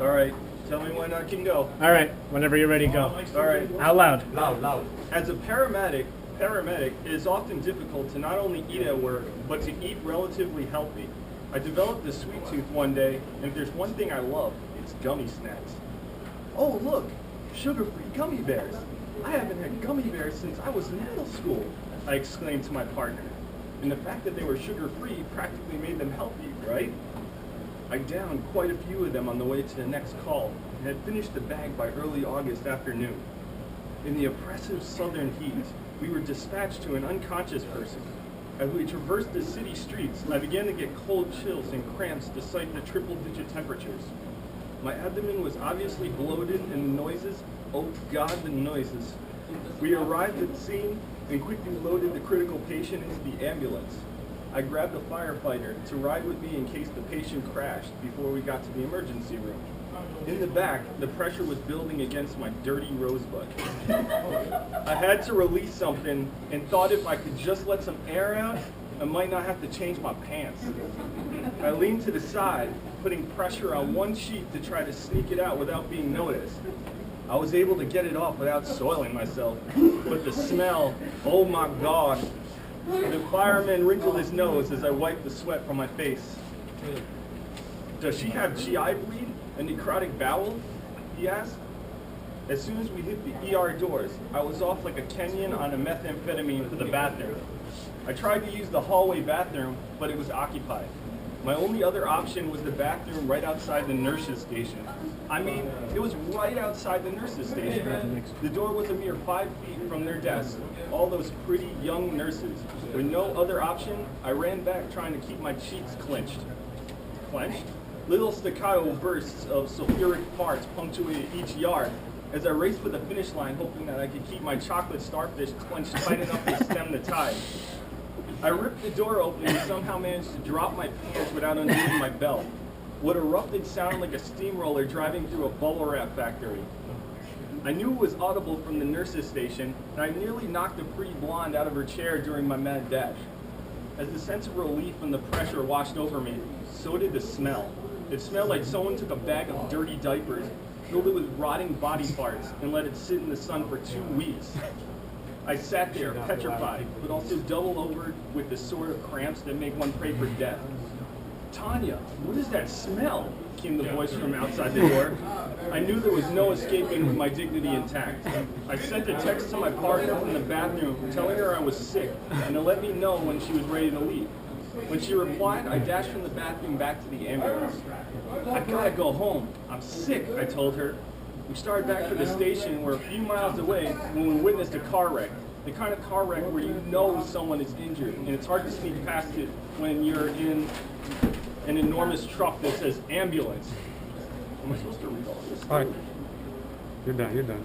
All right, tell me when I can go. All right, whenever you're ready, go. All right. Out loud. Loud. As a paramedic, it is often difficult to not only eat at work, but to eat relatively healthy. I developed a sweet tooth one day, and if there's one thing I love, it's gummy snacks. Oh, look, sugar-free gummy bears. I haven't had gummy bears since I was in middle school, I exclaimed to my partner. And the fact that they were sugar-free practically made them healthy, right? I downed quite a few of them on the way to the next call, and had finished the bag by early August afternoon. In the oppressive southern heat, we were dispatched to an unconscious person. As we traversed the city streets, I began to get cold chills and cramps despite the triple-digit temperatures. My abdomen was obviously bloated, and the noises, oh God, the noises. We arrived at the scene and quickly loaded the critical patient into the ambulance. I grabbed a firefighter to ride with me in case the patient crashed before we got to the emergency room. In the back, the pressure was building against my dirty Rosebud. I had to release something and thought if I could just let some air out, I might not have to change my pants. I leaned to the side, putting pressure on one sheet to try to sneak it out without being noticed. I was able to get it off without soiling myself, but the smell, oh my God. The fireman wrinkled his nose as I wiped the sweat from my face. Does she have GI bleed? A necrotic bowel? He asked. As soon as we hit the ER doors, I was off like a Kenyan on a methamphetamine to the bathroom. I tried to use the hallway bathroom, but it was occupied. My only other option was the bathroom right outside the nurses' station. I mean, it was right outside the nurses' station. The door was a mere 5 feet from their desk. All those pretty young nurses. With no other option, I ran back trying to keep my cheeks clenched. Clenched? Little staccato bursts of sulfuric farts punctuated each yard as I raced for the finish line, hoping that I could keep my chocolate starfish clenched tight enough to stem the tide. I ripped the door open and somehow managed to drop my pants without undoing my belt. What erupted sounded like a steamroller driving through a bubble wrap factory. I knew it was audible from the nurse's station, and I nearly knocked a pretty blonde out of her chair during my mad dash. As the sense of relief from the pressure washed over me, so did the smell. It smelled like someone took a bag of dirty diapers, filled it with rotting body parts, and let it sit in the sun for 2 weeks. I sat there, petrified, but also doubled over with the sort of cramps that make one pray for death. Tanya, what is that smell? Came the voice from outside the door. I knew there was no escaping with my dignity intact. I sent a text to my partner from the bathroom telling her I was sick and to let me know when she was ready to leave. When she replied, I dashed from the bathroom back to the ambulance. I gotta go home. I'm sick, I told her. We started back to the station and were a few miles away when we witnessed a car wreck. The kind of car wreck where you know someone is injured, and it's hard to sneak past it when you're in an enormous truck that says ambulance. Am I supposed to read all this? All right. You're done.